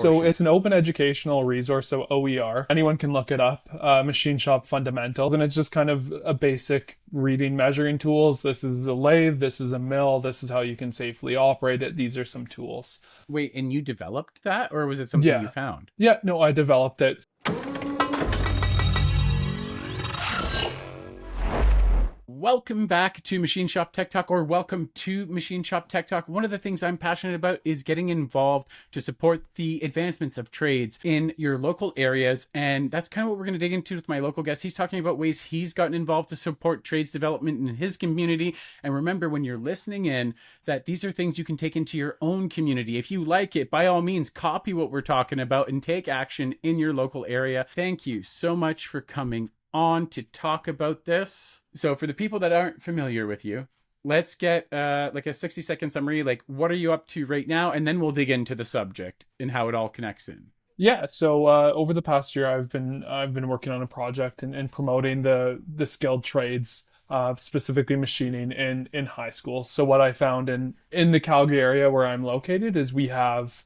So it's an open educational resource, so OER. Anyone can look it up, Machine Shop Fundamentals, and it's just kind of a basic reading measuring tools. This is a lathe, this is a mill, this is how you can safely operate it. These are some tools. Wait, and you developed that, or was it something you Yeah. found? Yeah, no, I developed it. Welcome back to Machine Shop Tech Talk, or welcome to Machine Shop Tech Talk. One of the things I'm passionate about is getting involved to support the advancements of trades in your local areas. And that's kind of what we're going to dig into with my local guest. He's talking about ways he's gotten involved to support trades development in his community. And remember, when you're listening in, that these are things you can take into your own community. If you like it, by all means, copy what we're talking about and take action in your local area. Thank you so much for coming on to talk about this. So for the people that aren't familiar with you, let's get like a 60-second summary. Like, what are you up to right now? And then we'll dig into the subject and how it all connects in. Yeah, so over the past year, I've been working on a project and promoting the skilled trades, specifically machining in high school. So what I found in the Calgary area where I'm located is we have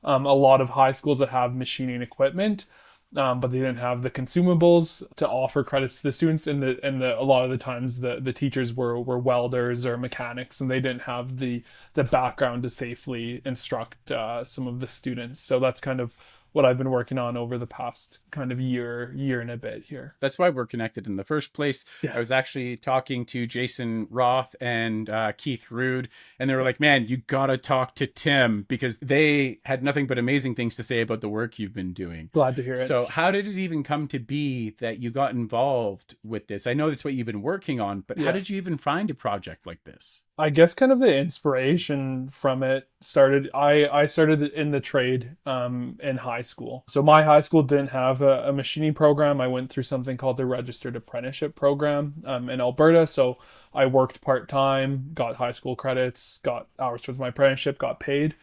a lot of high schools that have machining equipment, but they didn't have the consumables to offer credits to the students. And a lot of the times the teachers were welders or mechanics, and they didn't have the background to safely instruct some of the students. So that's kind of what I've been working on over the past kind of year and a bit here. That's why we're connected in the first place. Yeah. I was actually talking to Jason Roth and Keith Rude, and they were like, man, you got to talk to Tim, because they had nothing but amazing things to say about the work you've been doing. Glad to hear it. So how did it even come to be that you got involved with this? I know that's what you've been working on, but how did you even find a project like this? I guess kind of the inspiration from it started, I started in the trade in high school. So my high school didn't have a machining program. I went through something called the Registered Apprenticeship Program in Alberta. So I worked part-time, got high school credits, got hours with my apprenticeship, got paid.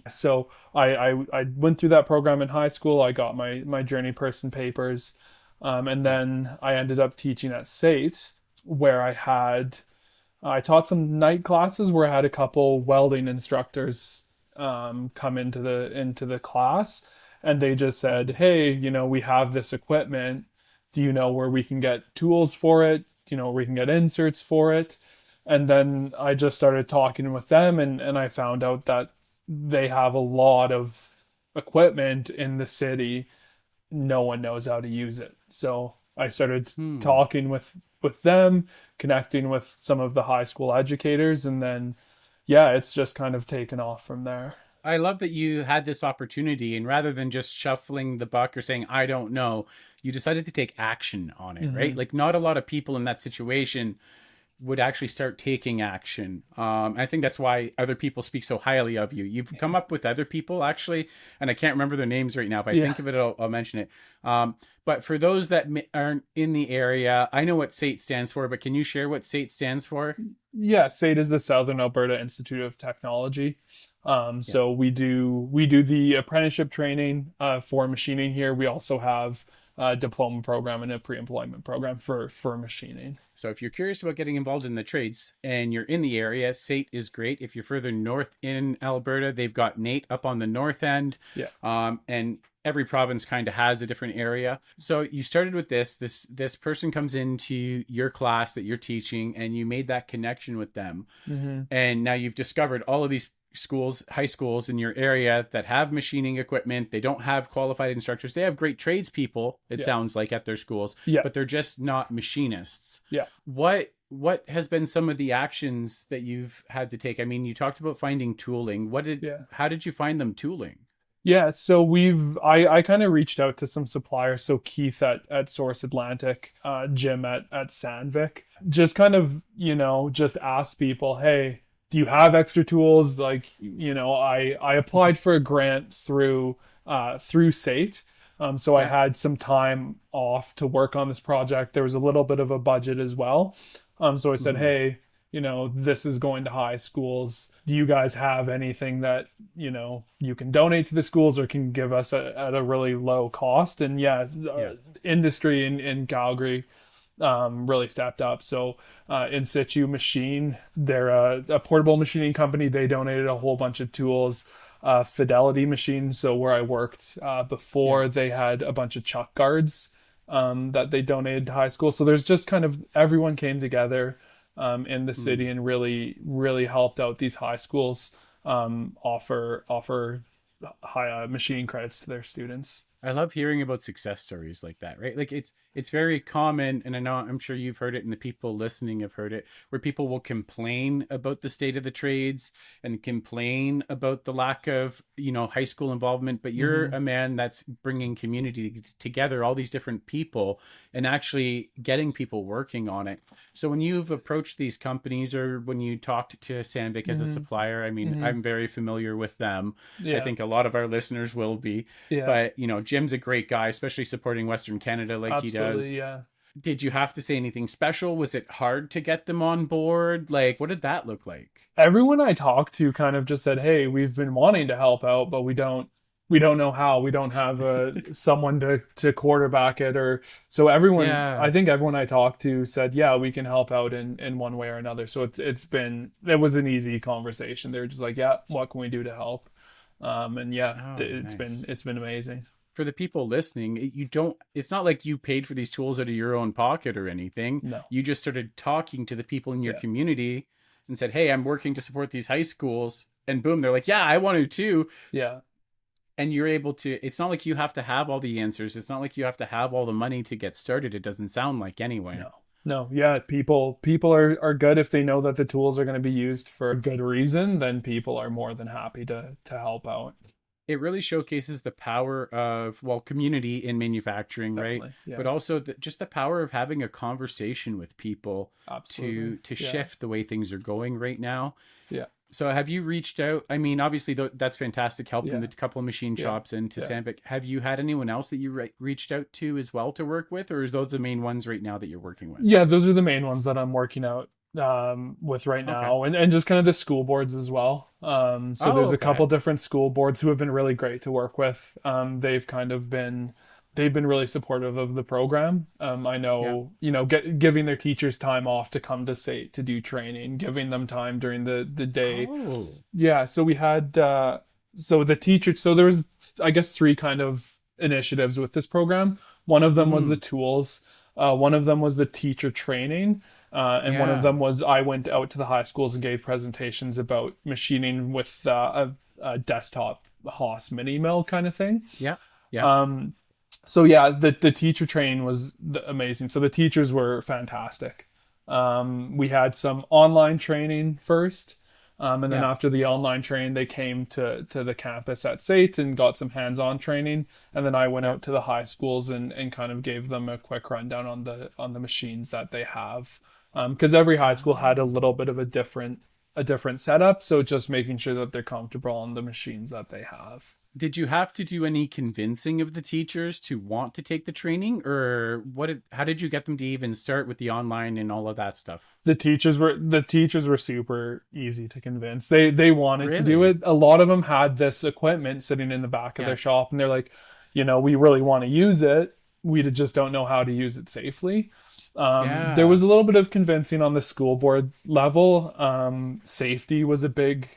So I went through that program in high school. I got my journey person papers. And then I ended up teaching at SAIT, where I taught some night classes where I had a couple welding instructors come into the class, and they just said, hey, we have this equipment. Do you know where we can get tools for it? Do you know where we can get inserts for it? And then I just started talking with them, and I found out that they have a lot of equipment in the city. No one knows how to use it. So I started talking with them, connecting with some of the high school educators, and then it's just kind of taken off from there. I love that you had this opportunity, and rather than just shuffling the buck or saying, I don't know, you decided to take action on it, right? Like, not a lot of people in that situation would actually start taking action. I think that's why other people speak so highly of you. You've come up with other people, actually, and I can't remember their names right now. If I think of it, I'll mention it. But for those that aren't in the area, I know what SAIT stands for, but can you share what SAIT stands for? Yeah, SAIT is the Southern Alberta Institute of Technology. So we do the apprenticeship training for machining here. We also have a diploma program and a pre-employment program for machining. So if you're curious about getting involved in the trades and you're in the area, SAIT is great. If you're further north in Alberta, they've got NAIT up on the north end. Yeah. And every province kind of has a different area. So you started with this person comes into your class that you're teaching, and you made that connection with them. And now you've discovered all of these schools, high schools in your area that have machining equipment. They don't have qualified instructors. They have great tradespeople, it sounds like, at their schools, but they're just not machinists. Yeah. What has been some of the actions that you've had to take? I mean, you talked about finding tooling. How did you find them tooling? Yeah, so I kind of reached out to some suppliers. So Keith at Source Atlantic, Jim at Sandvik, just kind of, just asked people, hey, do you have extra tools? Like, I applied for a grant through SAIT. So I had some time off to work on this project. There was a little bit of a budget as well. So I said, hey, this is going to high schools. Do you guys have anything that, you can donate to the schools or can give us at a really low cost? And industry in Calgary really stepped up. So In Situ Machine, they're a portable machining company. They donated a whole bunch of tools. Fidelity machine. So where I worked Yeah. before, they had a bunch of chuck guards that they donated to high school. So there's just kind of everyone came together in the city Mm. and really helped out these high schools offer high machine credits to their students. I love hearing about success stories like that, right? Like it's very common, and I know I'm sure you've heard it, and the people listening have heard it, where people will complain about the state of the trades and complain about the lack of, high school involvement. But you're Hmm. a man that's bringing community together, all these different people, and actually getting people working on it. So when you've approached these companies, or when you talked to Sandvik as a Hmm. supplier, I mean, Hmm. I'm very familiar with them. I Yeah. think a lot of our listeners will be. Yeah. But, Jim's a great guy, especially supporting Western Canada like he does. Absolutely. Yeah. Did you have to say anything special? Was it hard to get them on board? Like, what did that look like? Everyone I talked to kind of just said, "Hey, we've been wanting to help out, but we don't know how. We don't have someone to quarterback it." Or so everyone, Yeah. I think everyone I talked to said, "Yeah, we can help out in one way or another." So it was an easy conversation. They were just like, "Yeah, what can we do to help?" And yeah, Oh, it's been nice. it's been amazing. For the people listening, it's not like you paid for these tools out of your own pocket or anything. No. You just started talking to the people in your Yeah. community and said, "Hey, I'm working to support these high schools." And boom, they're like, "Yeah, I want to too." Yeah. And you're able to, it's not like you have to have all the answers. It's not like you have to have all the money to get started. It doesn't sound like anyway. No. No. Yeah. People are good if they know that the tools are going to be used for a good reason, then people are more than happy to help out. It really showcases the power of, well, community in manufacturing, right? Definitely. Yeah. But also just the power of having a conversation with people Absolutely. to Yeah. shift the way things are going right now. Yeah. So have you reached out? I mean, obviously that's fantastic help from Yeah. the couple of machine Yeah. shops and to Yeah. Sandvik. Have you had anyone else that you reached out to as well to work with, or is those the main ones right now that you're working with? Yeah, those are the main ones that I'm working out with right Okay. now, and just kind of the school boards as well. So Oh, there's a okay. couple different school boards who have been really great to work with. They've been really supportive of the program. I Yeah. know, giving their teachers time off to come to SAIT to do training, giving them time during the day. Oh. Yeah, so we had so the teacher so there was I guess three kind of initiatives with this program. One of them was the Mm, tools, one of them was the teacher training, and one of yeah. them was I went out to the high schools and gave presentations about machining with a desktop Haas mini mill kind of thing. Yeah. Yeah. Um, so yeah, the teacher training was amazing. So the teachers were fantastic. We had some online training first, and then Yeah. after the online training, they came to the campus at SAIT and got some hands-on training. And then I went Yeah. out to the high schools and kind of gave them a quick rundown on the machines that they have, because every high school had a little bit of a different setup. So just making sure that they're comfortable on the machines that they have. Did you have to do any convincing of the teachers to want to take the training, or how did you get them to even start with the online and all of that stuff? The teachers were super easy to convince. They wanted to do Really? it. A lot of them had this equipment sitting in the back of Yeah. their shop, and they're like, we really want to use it. We just don't know how to use it safely. There Yeah. was a little bit of convincing on the school board level. Safety was a big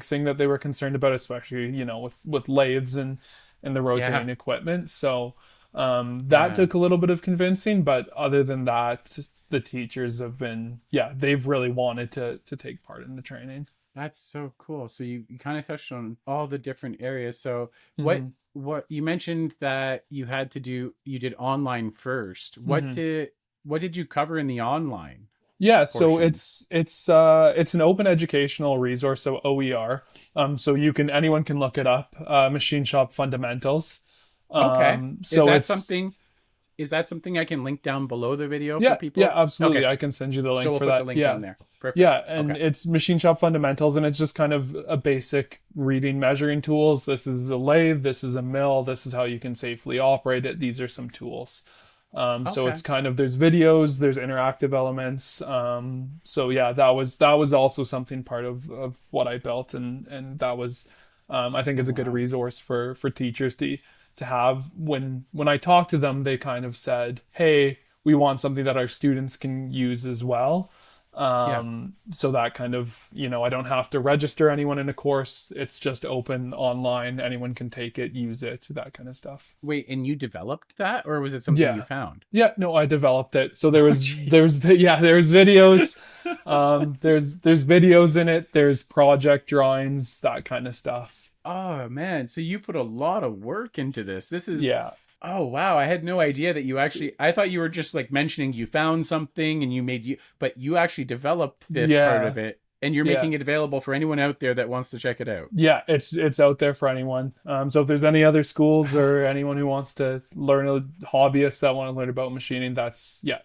thing that they were concerned about, especially with lathes and the Yeah. rotating equipment. So that Yeah. took a little bit of convincing, but other than that, the teachers have been, yeah, they've really wanted to take part in the training. That's so cool. So you kind of touched on all the different areas. So what Hmm. what you mentioned that you did online first. Hmm. What did you cover in the online Yeah, so portion? it's an open educational resource, so OER. So anyone can look it up. Machine Shop Fundamentals. Okay. Is So that it's something is that something I can link down below the video for Yeah, yeah, people? absolutely. Okay. I can send you the So link we'll for put the that. link down Yeah. there. Perfect. Yeah, and Okay. it's Machine Shop Fundamentals, and it's just kind of a basic reading measuring tools. This is a lathe, this is a mill, this is how you can safely operate it. These are some tools. So Okay. it's kind of there's videos, there's interactive elements. So yeah, that was also something part of what I built, and that was I think Oh it's a good wow. resource for teachers to have when I talked to them, they kind of said, "Hey, we want something that our students can use as well." Yeah. So that kind of, I don't have to register anyone in a course. It's just open online. Anyone can take it, use it, that kind of stuff. Wait, and you developed that, or was it something you Yeah. found? Yeah, no, I developed it. So Oh, jeez. there's videos. There's videos in it. There's project drawings, that kind of stuff. Oh man, so you put a lot of work into this. This is Yeah. Oh wow, I had no idea that you actually I thought you were just like mentioning you found something and but you actually developed this part of Yeah. it and you're Yeah. making it available for anyone out there that wants to check it out. Yeah, it's out there for anyone. So if there's any other schools or anyone who wants to learn, a hobbyists that want to learn about machining,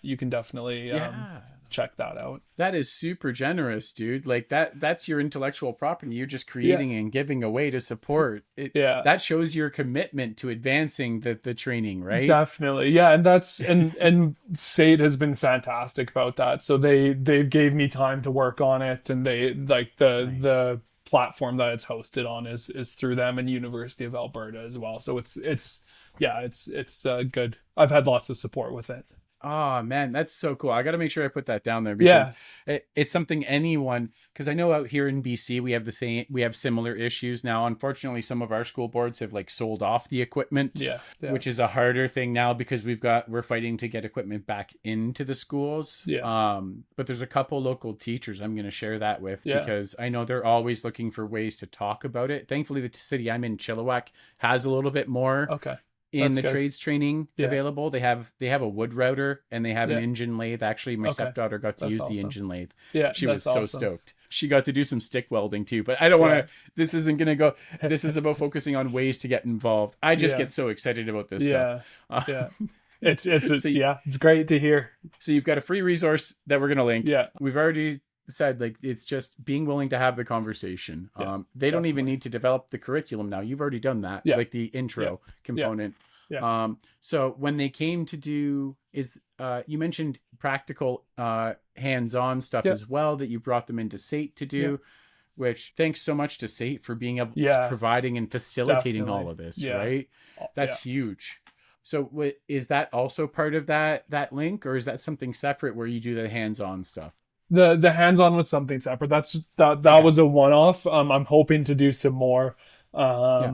you can definitely Yeah. check that out. That is super generous, dude. Like that's your intellectual property. You're just Yeah, creating and giving away to support. yeah, That shows your commitment to advancing the training, right? definitely. Yeah, and that's and SAIT has been fantastic about that. So they gave me time to work on it, and they like Nice. the platform that it's hosted on is through them and University of Alberta as well. So it's good. I've had lots of support with it. Oh man, that's so cool. I got to make sure I put that down there because Yeah, it's something anyone, because I know out here in BC we have similar issues now. Unfortunately, some of our school boards have like sold off the equipment, yeah, yeah, which is a harder thing now because we're fighting to get equipment back into the schools. yeah, But there's a couple local teachers I'm going to share that with yeah. because I know they're always looking for ways to talk about it. Thankfully, the city I'm in, Chilliwack, has a little bit more Okay, in that's the good. trades training Yeah, available. They have a wood router and they have an yeah. engine lathe. Actually, my Okay, stepdaughter got to that's use the awesome. engine lathe. Yeah, She was that's so awesome. stoked. She got to do some stick welding too, but I don't want Yeah, to. This isn't going to go. This is about focusing on ways to get involved. I just yeah, get so excited about this stuff. yeah, Uh, yeah. so, Yeah, it's great to hear. so you've got a free resource that we're going to link. Yeah, We've already said like it's just being willing to have the conversation. yeah, They don't even definitely. need to develop the curriculum now. You've already done that, Yeah, like the yeah, intro yeah, component. yeah, So when they came to do is you mentioned practical hands-on stuff yeah, as well that you brought them into SAIT to yeah, do, which thanks so much to SAIT for being able yeah, providing and facilitating all definitely. of this, Yeah, right? yeah. That's huge. So is that also part of that link, or is that something separate where you do the hands-on stuff? The hands-on was something separate. That Okay. was a one-off. I'm hoping to do some more, Yeah.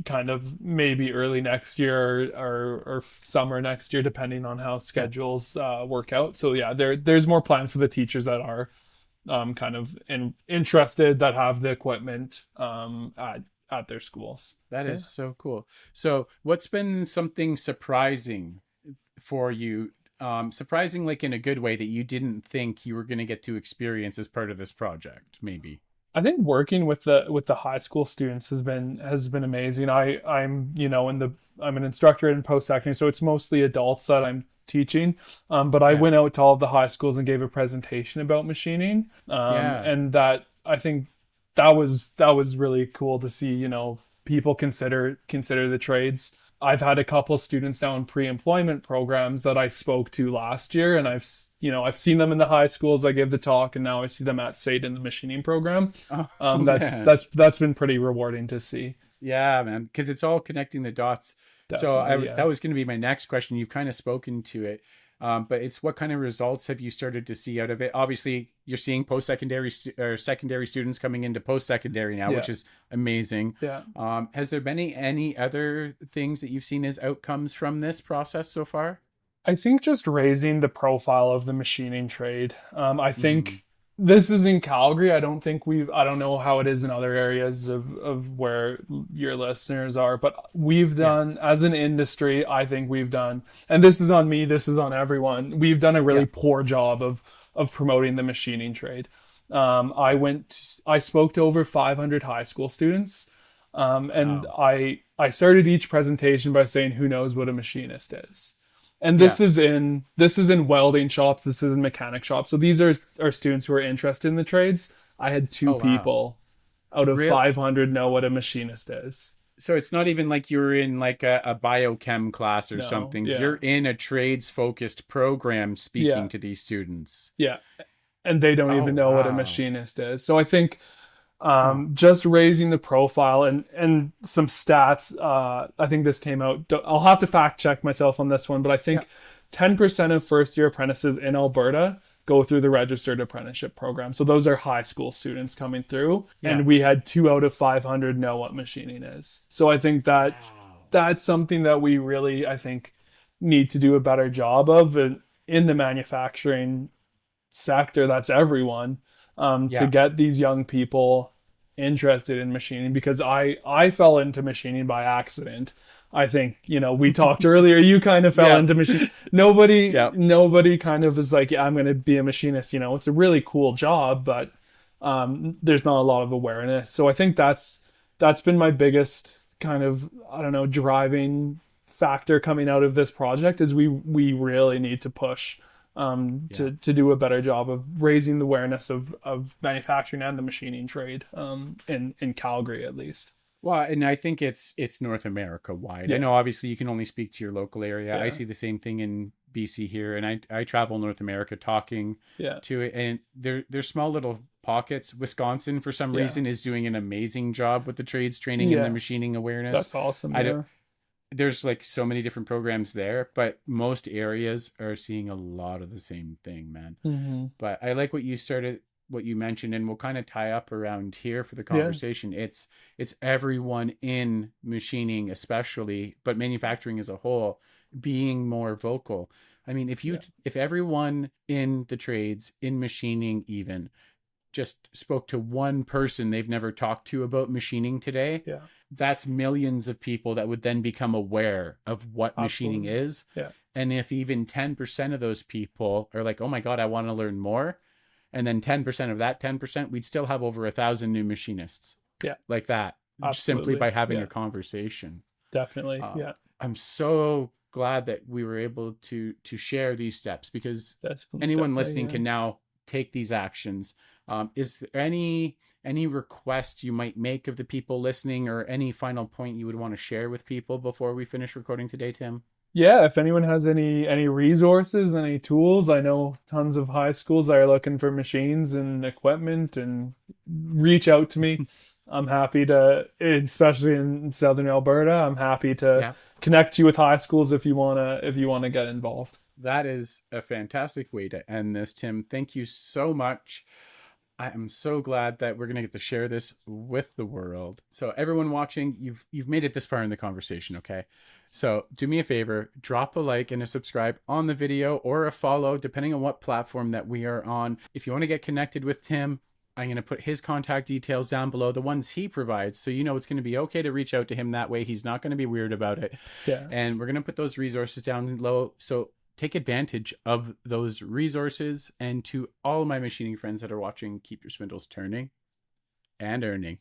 kind of maybe early next year or summer next year, depending on how Yeah. schedules work out. So yeah, there's more plans for the teachers that are kind of interested, that have the equipment at their schools. That Yeah. is so cool. So, what's been something surprising for you? Surprising, like in a good way, that you didn't think you were going to get to experience as part of this project, maybe. I think working with the high school students has been amazing. I'm I'm an instructor in post secondary, so it's mostly adults that I'm teaching. But I Yeah. went out to all of the high schools and gave a presentation about machining. Yeah. And that I think that was really cool to see. People consider the trades. I've had a couple students now in pre-employment programs that I spoke to last year, and I've seen them in the high schools. I gave the talk, and now I see them at SAIT in the machining program. Oh, That's man. that's been pretty rewarding to see. Yeah, man. Because it's all connecting the dots. So, Definitely, yeah. that was going to be my next question. You've kind of spoken to it. But it's what kind of results have you started to see out of it? Obviously, you're seeing post-secondary or secondary students coming into post-secondary now, Yeah, which is amazing. yeah. Has there been any other things that you've seen as outcomes from this process so far? I think just raising the profile of the machining trade. I Mm, think this is in Calgary. I don't know how it is in other areas of where your listeners are, but we've yeah, done, as an industry, I think we've done, and this is on me, this is on everyone, we've done a yeah. really poor job of promoting the machining trade. I spoke to over 500 high school students, and Wow. I started each presentation by saying, who knows what a machinist is? And Yeah. this is in welding shops, this is in mechanic shops. So these are students who are interested in the trades. I had two Oh, wow. people out of Real. 500 know what a machinist is. So it's not even like you're in like a biochem class or No, something. yeah, You're in a trades focused program speaking yeah, to these students. yeah, and they don't Oh, even know what a wow. machinist is. So I think Huh. just raising the profile and some stats. I think this came out. I'll have to fact check myself on this one, but I Yeah. think 10% of first year apprentices in Alberta go through the registered apprenticeship program. So those are high school students coming through, Yeah. and we had 2 out of 500 know what machining is. So I think that that's something that we really, I think, need to do a better job of in the manufacturing sector. That's everyone, to get these young people interested in machining, because I fell into machining by accident. I think, we talked earlier, you kind of fell into machine. Nobody kind of is like, yeah, I'm going to be a machinist. It's a really cool job, but there's not a lot of awareness. So I think that's been my biggest kind of, I don't know, driving factor coming out of this project, is we really need to push to do a better job of raising the awareness of manufacturing and the machining trade, in Calgary at least. Well, and I think it's North America wide. I know obviously you can only speak to your local area. I see the same thing in BC here, and I travel North America talking to it, and there's small little pockets. Wisconsin, for some reason, is doing an amazing job with the trades training and the machining awareness. That's awesome. There's like so many different programs there, but most areas are seeing a lot of the same thing, man. Mm-hmm. But I like what you mentioned, and we'll kind of tie up around here for the conversation. It's everyone in machining, especially, but manufacturing as a whole, being more vocal. I mean, if everyone in the trades, in machining even, just spoke to one person they've never talked to about machining today, that's millions of people that would then become aware of what machining is. And if even 10% of those people are like, oh my God, I want to learn more, and then 10% of that 10%, we'd still have over 1,000 new machinists. Like that. Simply by having a conversation. Definitely. I'm so glad that we were able to share these steps, because anyone listening can now take these actions. Is there any request you might make of the people listening, or any final point you would want to share with people before we finish recording today, Tim? Yeah, if anyone has any resources, any tools, I know tons of high schools that are looking for machines and equipment, and reach out to me. I'm happy to, especially in Southern Alberta, I'm happy to connect you with high schools if you wanna get involved. That is a fantastic way to end this, Tim. Thank you so much. I am so glad that we're going to get to share this with the world. So everyone watching, you've made it this far in the conversation, okay? So do me a favor, drop a like and a subscribe on the video, or a follow, depending on what platform that we are on. If you want to get connected with Tim, I'm going to put his contact details down below, the ones he provides, so it's going to be okay to reach out to him that way. He's not going to be weird about it. And we're going to put those resources down low, so take advantage of those resources. And to all of my machining friends that are watching, keep your spindles turning and earning.